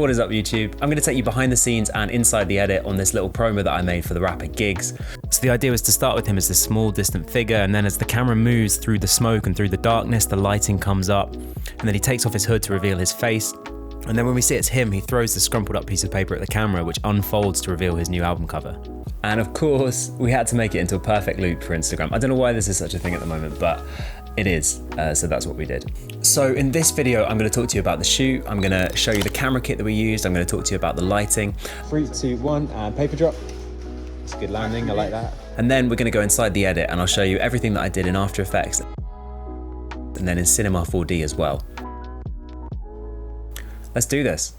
What is up, YouTube? I'm going to take you behind the scenes and inside the edit on this little promo that I made for the rapper GIGGS. So the idea was to start with him as this small, distant figure, and then as the camera moves through the smoke and through the darkness, the lighting comes up, and then he takes off his hood to reveal his face. And then when we see it's him, he throws the scrumpled up piece of paper at the camera, which unfolds to reveal his new album cover. And of course, we had to make it into a perfect loop for Instagram. I don't know why this is such a thing at the moment, but it is, so that's what we did. So in this video, I'm going to talk to you about the shoot. I'm going to show you the camera kit that we used. I'm going to talk to you about the lighting. 3, 2, 1, and paper drop. It's a good landing, I like that. And then we're going to go inside the edit and I'll show you everything that I did in After Effects and then in Cinema 4D as well. Let's do this.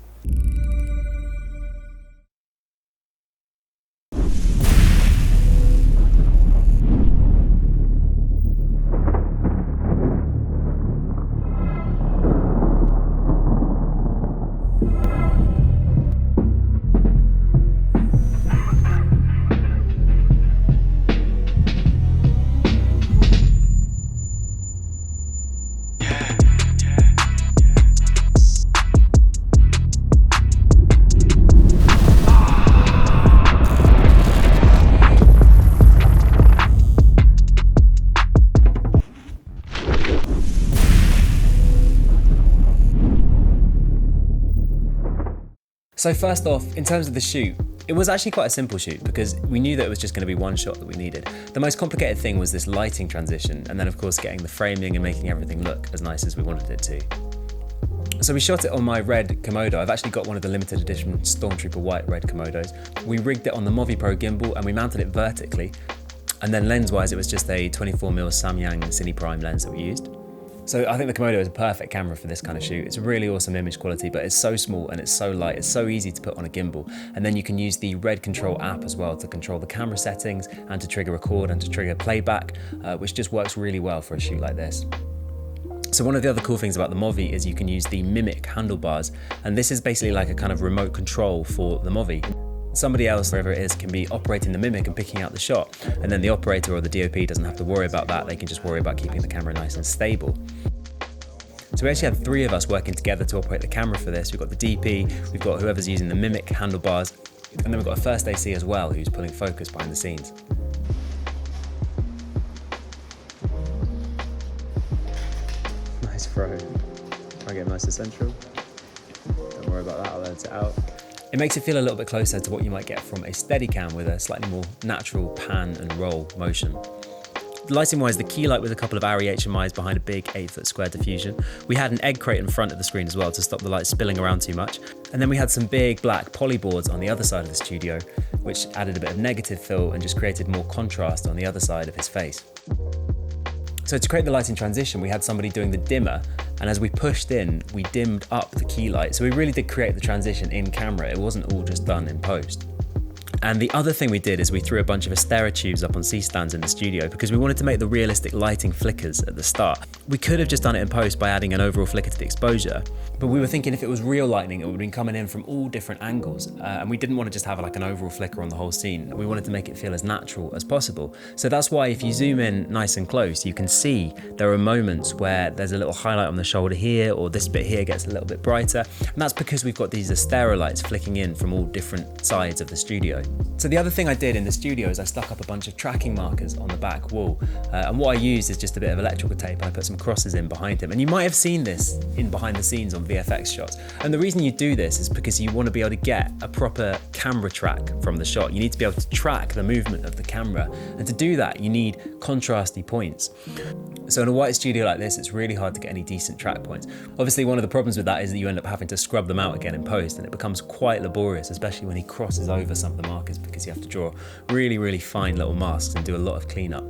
So first off, in terms of the shoot, it was actually quite a simple shoot because we knew that it was just going to be one shot that we needed. The most complicated thing was this lighting transition, and then of course getting the framing and making everything look as nice as we wanted it to. So we shot it on my red Komodo. I've actually got one of the limited edition Stormtrooper white red Komodos. We rigged it on the Movi Pro gimbal and we mounted it vertically. And then lens-wise, it was just a 24mm Samyang Cine Prime lens that we used. So I think the Komodo is a perfect camera for this kind of shoot. It's a really awesome image quality, but it's so small and it's so light. It's so easy to put on a gimbal. And then you can use the Red Control app as well to control the camera settings and to trigger record and to trigger playback, which just works really well for a shoot like this. So one of the other cool things about the Movi is you can use the Mimic handlebars. And this is basically like a kind of remote control for the Movi. Somebody else, wherever it is, can be operating the Mimic and picking out the shot. And then the operator or the DOP doesn't have to worry about that. They can just worry about keeping the camera nice and stable. So we actually had 3 of us working together to operate the camera for this. We've got the DP, we've got whoever's using the Mimic handlebars, and then we've got a first AC as well, who's pulling focus behind the scenes. Nice throw. Try and get nice and central. Don't worry about that, I'll edit it out. It makes it feel a little bit closer to what you might get from a Steadicam with a slightly more natural pan and roll motion. Lighting wise, the key light with a couple of ARRI HMIs behind a big 8-foot square diffusion. We had an egg crate in front of the screen as well to stop the light spilling around too much. And then we had some big black poly boards on the other side of the studio, which added a bit of negative fill and just created more contrast on the other side of his face. So to create the lighting transition, we had somebody doing the dimmer, and as we pushed in, we dimmed up the key light. So we really did create the transition in camera. It wasn't all just done in post. And the other thing we did is we threw a bunch of Astera tubes up on C-stands in the studio because we wanted to make the realistic lighting flickers at the start. We could have just done it in post by adding an overall flicker to the exposure, but we were thinking if it was real lightning, it would have been coming in from all different angles. And we didn't want to just have like an overall flicker on the whole scene. We wanted to make it feel as natural as possible. So that's why if you zoom in nice and close, you can see there are moments where there's a little highlight on the shoulder here, or this bit here gets a little bit brighter. And that's because we've got these Astera lights flicking in from all different sides of the studio. So the other thing I did in the studio is I stuck up a bunch of tracking markers on the back wall. And what I used is just a bit of electrical tape. I put some crosses in behind him. And you might have seen this in behind the scenes on VFX shots. And the reason you do this is because you want to be able to get a proper camera track from the shot. You need to be able to track the movement of the camera. And to do that, you need contrasty points. So in a white studio like this, it's really hard to get any decent track points. Obviously, one of the problems with that is that you end up having to scrub them out again in post, and it becomes quite laborious, especially when he crosses over some of the markers, because you have to draw really, really fine little masks and do a lot of cleanup.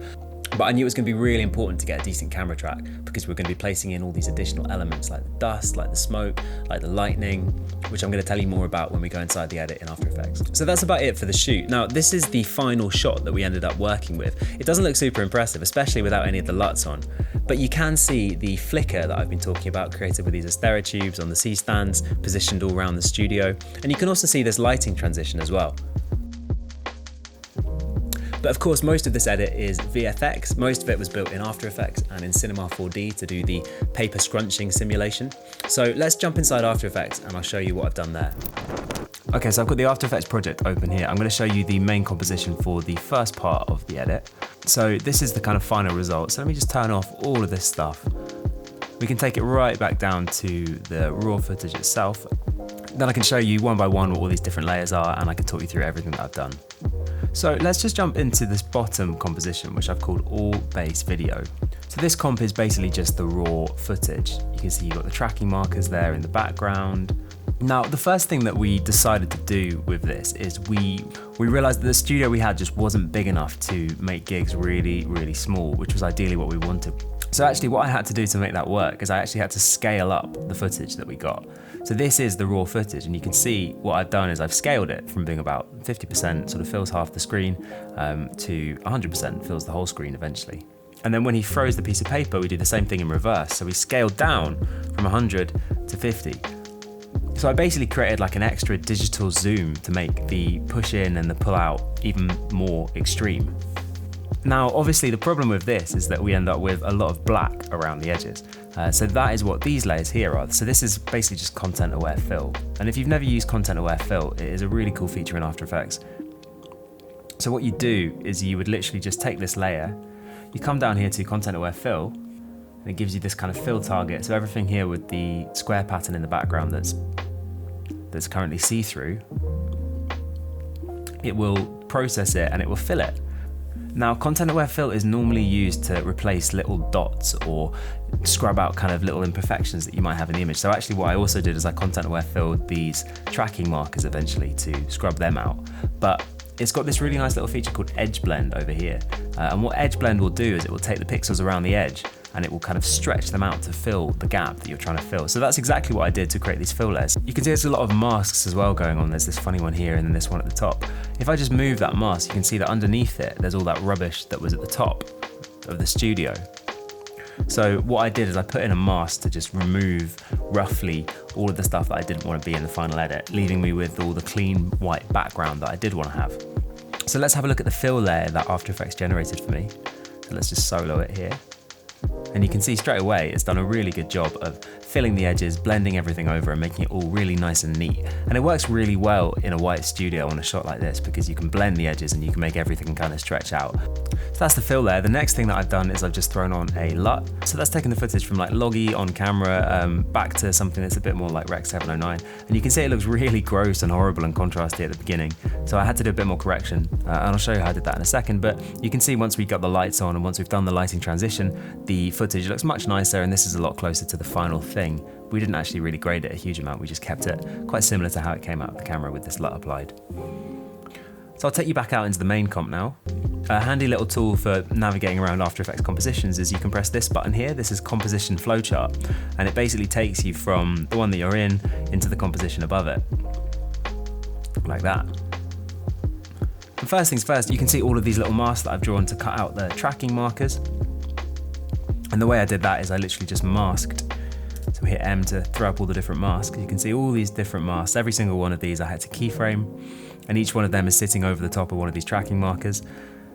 But I knew it was going to be really important to get a decent camera track because we're going to be placing in all these additional elements like the dust, like the smoke, like the lightning, which I'm going to tell you more about when we go inside the edit in After Effects. So that's about it for the shoot. Now, this is the final shot that we ended up working with. It doesn't look super impressive, especially without any of the LUTs on, but you can see the flicker that I've been talking about created with these Astera tubes on the C-stands positioned all around the studio. And you can also see this lighting transition as well. But of course, most of this edit is VFX. Most of it was built in After Effects and in Cinema 4D to do the paper scrunching simulation. So let's jump inside After Effects and I'll show you what I've done there. Okay, so I've got the After Effects project open here. I'm going to show you the main composition for the first part of the edit. So this is the kind of final result. So let me just turn off all of this stuff. We can take it right back down to the raw footage itself. Then I can show you one by one what all these different layers are, and I can talk you through everything that I've done. So let's just jump into this bottom composition, which I've called all base video. So this comp is basically just the raw footage. You can see you've got the tracking markers there in the background. Now, the first thing that we decided to do with this is we realized that the studio we had just wasn't big enough to make gigs really, really small, which was ideally what we wanted. So actually what I had to do to make that work is I actually had to scale up the footage that we got. So this is the raw footage, and you can see what I've done is I've scaled it from being about 50%, sort of fills half the screen, to 100% fills the whole screen eventually. And then when he froze the piece of paper, we did the same thing in reverse. So we scaled down from 100 to 50. So I basically created like an extra digital zoom to make the push in and the pull out even more extreme. Now, obviously the problem with this is that we end up with a lot of black around the edges. So that is what these layers here are. So this is basically just content aware fill. And if you've never used content aware fill, it is a really cool feature in After Effects. So what you do is you would literally just take this layer, you come down here to content aware fill, and it gives you this kind of fill target. So everything here with the square pattern in the background that's currently see-through, it will process it and it will fill it. Now, content aware fill is normally used to replace little dots or scrub out kind of little imperfections that you might have in the image. So actually what I also did is I content aware filled these tracking markers eventually to scrub them out. But it's got this really nice little feature called edge blend over here. And what edge blend will do is it will take the pixels around the edge and it will kind of stretch them out to fill the gap that you're trying to fill. So that's exactly what I did to create these fill layers. You can see there's a lot of masks as well going on. There's this funny one here and then this one at the top. If I just move that mask, you can see that underneath it, there's all that rubbish that was at the top of the studio. So what I did is I put in a mask to just remove roughly all of the stuff that I didn't want to be in the final edit, leaving me with all the clean white background that I did want to have. So let's have a look at the fill layer that After Effects generated for me. So let's just solo it here. And you can see straight away it's done a really good job of filling the edges, blending everything over and making it all really nice and neat. And it works really well in a white studio on a shot like this because you can blend the edges and you can make everything kind of stretch out. So that's the fill layer. The next thing that I've done is I've just thrown on a LUT. So that's taken the footage from like loggy on camera back to something that's a bit more like Rec 709. And you can see it looks really gross and horrible and contrasty at the beginning. So I had to do a bit more correction and I'll show you how I did that in a second. But you can see once we got the lights on and once we've done the lighting transition, the footage looks much nicer and this is a lot closer to the final thing. We didn't actually really grade it a huge amount, we just kept it quite similar to how it came out of the camera with this LUT applied. So I'll take you back out into the main comp now. A handy little tool for navigating around After Effects compositions is you can press this button here. This is composition flowchart, and it basically takes you from the one that you're in into the composition above it, like that. And first things first, you can see all of these little masks that I've drawn to cut out the tracking markers. And the way I did that is I literally just masked. So we hit M to throw up all the different masks. You can see all these different masks. Every single one of these I had to keyframe, and each one of them is sitting over the top of one of these tracking markers.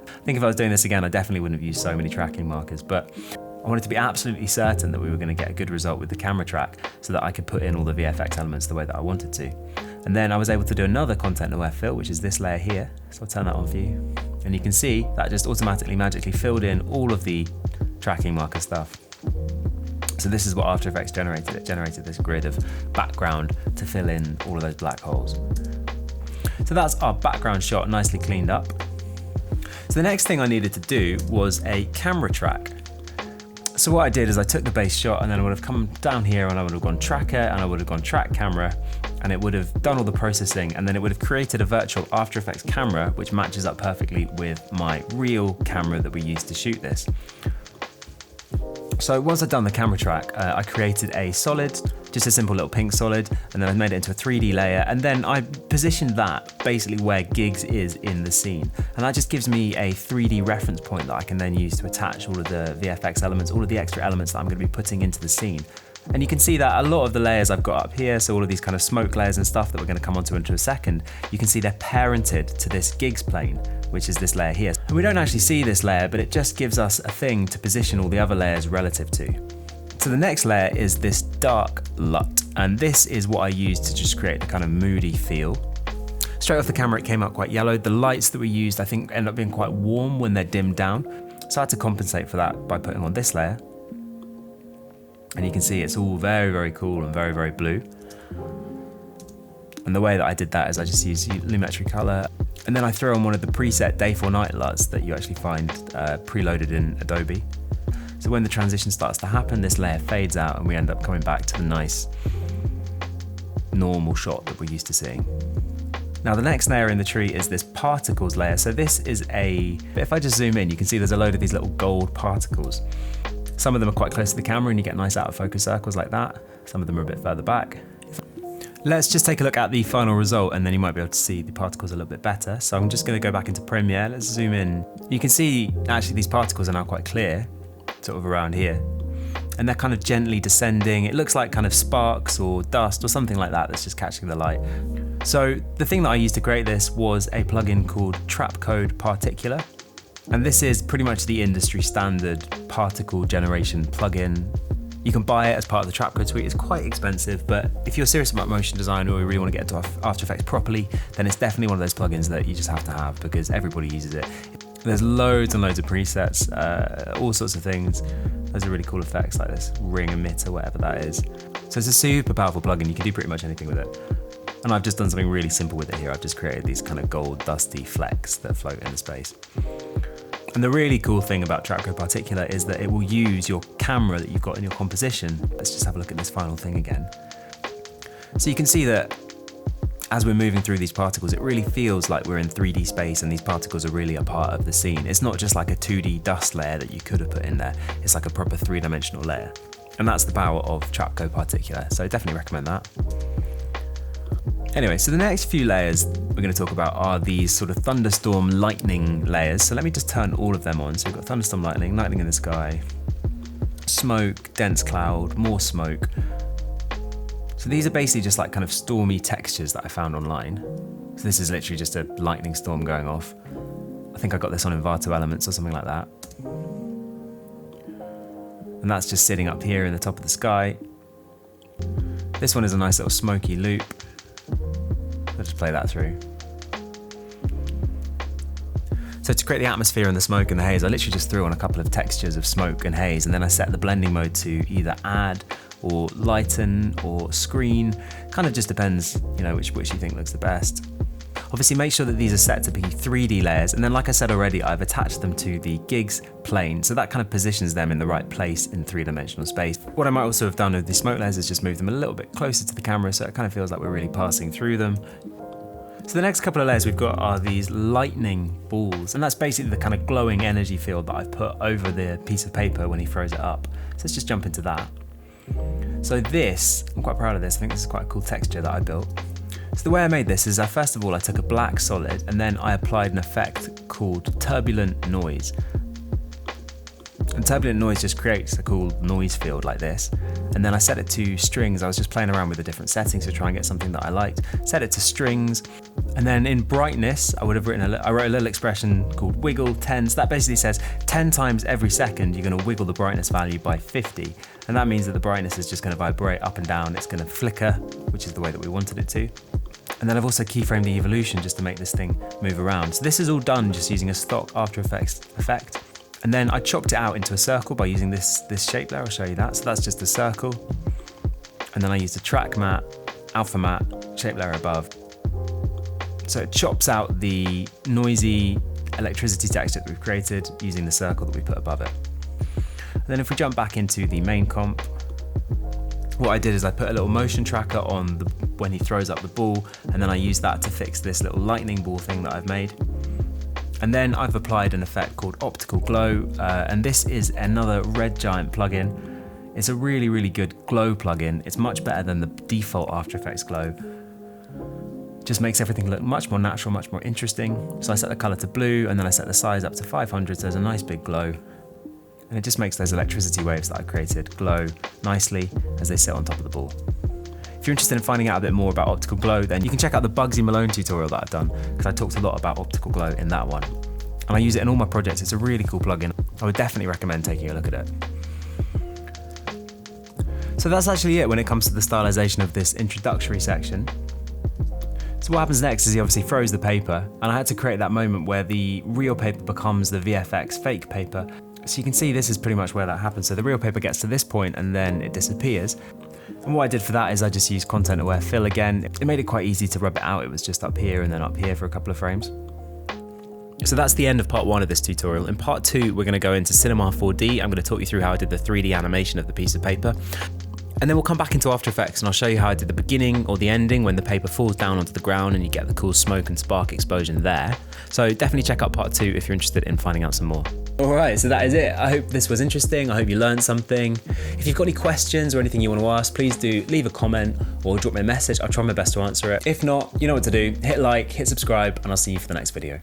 I think if I was doing this again, I definitely wouldn't have used so many tracking markers, but I wanted to be absolutely certain that we were going to get a good result with the camera track so that I could put in all the VFX elements the way that I wanted to. And then I was able to do another content aware fill, which is this layer here. So I'll turn that on for you. And you can see that just automatically, magically filled in all of the tracking marker stuff. So this is what After Effects generated. It generated this grid of background to fill in all of those black holes. So that's our background shot nicely cleaned up. So the next thing I needed to do was a camera track. So what I did is I took the base shot and then I would have come down here and I would have gone tracker and I would have gone track camera and it would have done all the processing and then it would have created a virtual After Effects camera which matches up perfectly with my real camera that we used to shoot this. So once I'd done the camera track, I created a solid, just a simple little pink solid, and then I made it into a 3D layer, and then I positioned that basically where GIGGS is in the scene. And that just gives me a 3D reference point that I can then use to attach all of the VFX elements, all of the extra elements that I'm going to be putting into the scene. And you can see that a lot of the layers I've got up here, so all of these kind of smoke layers and stuff that we're going to come onto into a second, you can see they're parented to this GIGGS plane, which is this layer here. And we don't actually see this layer, but it just gives us a thing to position all the other layers relative to. So the next layer is this dark LUT, and this is what I used to just create the kind of moody feel. Straight off the camera it came out quite yellow. The lights that we used I think end up being quite warm when they're dimmed down. So I had to compensate for that by putting on this layer. And you can see it's all very, very cool and very, very blue. And the way that I did that is I just used Lumetri color. And then I throw on one of the preset day for night LUTs that you actually find preloaded in Adobe. So when the transition starts to happen, this layer fades out and we end up coming back to the nice normal shot that we're used to seeing. Now the next layer in the tree is this particles layer. So this is if I just zoom in, you can see there's a load of these little gold particles. Some of them are quite close to the camera and you get nice out of focus circles like that. Some of them are a bit further back. Let's just take a look at the final result and then you might be able to see the particles a little bit better. So I'm just going to go back into Premiere. Let's zoom in. You can see actually these particles are now quite clear, sort of around here. And they're kind of gently descending. It looks like kind of sparks or dust or something like that that's just catching the light. So the thing that I used to create this was a plugin called Trapcode Particular. And this is pretty much the industry standard particle generation plugin. You can buy it as part of the Trapcode suite. It's quite expensive, but if you're serious about motion design or you really want to get into After Effects properly, then it's definitely one of those plugins that you just have to have because everybody uses it. There's loads and loads of presets, all sorts of things. Those are really cool effects like this ring emitter, whatever that is. So it's a super powerful plugin. You can do pretty much anything with it. And I've just done something really simple with it here. I've just created these kind of gold dusty flecks that float in the space. And the really cool thing about Trapcode Particular is that it will use your camera that you've got in your composition. Let's just have a look at this final thing again. So you can see that as we're moving through these particles, it really feels like we're in 3D space and these particles are really a part of the scene. It's not just like a 2D dust layer that you could have put in there. It's like a proper 3-dimensional layer. And that's the power of Trapcode Particular. So I definitely recommend that. Anyway, so the next few layers we're going to talk about are these sort of thunderstorm lightning layers. So let me just turn all of them on. So we've got thunderstorm lightning, lightning in the sky, smoke, dense cloud, more smoke. So these are basically just like kind of stormy textures that I found online. So this is literally just a lightning storm going off. I think I got this on Envato Elements or something like that. And that's just sitting up here in the top of the sky. This one is a nice little smoky loop. I'll just play that through. So to create the atmosphere and the smoke and the haze, I literally just threw on a couple of textures of smoke and haze, and then I set the blending mode to either add or lighten or screen. Kind of just depends, you know, which you think looks the best. Obviously make sure that these are set to be 3D layers, and then like I said already, I've attached them to the GIGGS plane, so that kind of positions them in the right place in 3-dimensional space. What I might also have done with the smoke layers is just move them a little bit closer to the camera, so it kind of feels like we're really passing through them. So the next couple of layers we've got are these lightning balls, and that's basically the kind of glowing energy field that I've put over the piece of paper when he throws it up. So let's just jump into that. So this, I'm quite proud of this, I think this is quite a cool texture that I built. So the way I made this is first of all I took a black solid and then I applied an effect called turbulent noise. And turbulent noise just creates a cool noise field like this. And then I set it to strings. I was just playing around with the different settings to try and get something that I liked. Set it to strings. And then in brightness, I wrote a little expression called wiggle 10. So that basically says 10 times every second, you're gonna wiggle the brightness value by 50. And that means that the brightness is just gonna vibrate up and down. It's gonna flicker, which is the way that we wanted it to. And then I've also keyframed the evolution just to make this thing move around. So this is all done just using a stock After Effects effect. And then I chopped it out into a circle by using this shape layer. I'll show you that. So that's just a circle. And then I used a track matte, alpha matte, shape layer above. So it chops out the noisy electricity texture that we've created using the circle that we put above it. And then if we jump back into the main comp, what I did is I put a little motion tracker on when he throws up the ball, and then I used that to fix this little lightning ball thing that I've made. And then I've applied an effect called Optical Glow, and this is another Red Giant plugin. It's a really, really good glow plugin. It's much better than the default After Effects glow. Just makes everything look much more natural, much more interesting. So I set the color to blue, and then I set the size up to 500, so there's a nice big glow. And it just makes those electricity waves that I created glow nicely as they sit on top of the ball. If you're interested in finding out a bit more about optical glow, then you can check out the Bugsy Malone tutorial that I've done, because I talked a lot about optical glow in that one. and I use it in all my projects. It's a really cool plugin. I would definitely recommend taking a look at it. So that's actually it when it comes to the stylization of this introductory section. So what happens next is he obviously throws the paper, and I had to create that moment where the real paper becomes the VFX fake paper. So you can see this is pretty much where that happens. So the real paper gets to this point and then it disappears. And what I did for that is I just used content aware fill again. It made it quite easy to rub it out. It was just up here and then up here for a couple of frames. So that's the end of part 1 of this tutorial. In part 2, we're going to go into Cinema 4D. I'm going to talk you through how I did the 3D animation of the piece of paper. And then we'll come back into After Effects and I'll show you how I did the beginning or the ending when the paper falls down onto the ground and you get the cool smoke and spark explosion there. So definitely check out part 2 if you're interested in finding out some more. Alright, so that is it. I hope this was interesting. I hope you learned something. If you've got any questions or anything you want to ask, please do leave a comment or drop me a message. I'll try my best to answer it. If not, you know what to do. Hit like, hit subscribe, and I'll see you for the next video.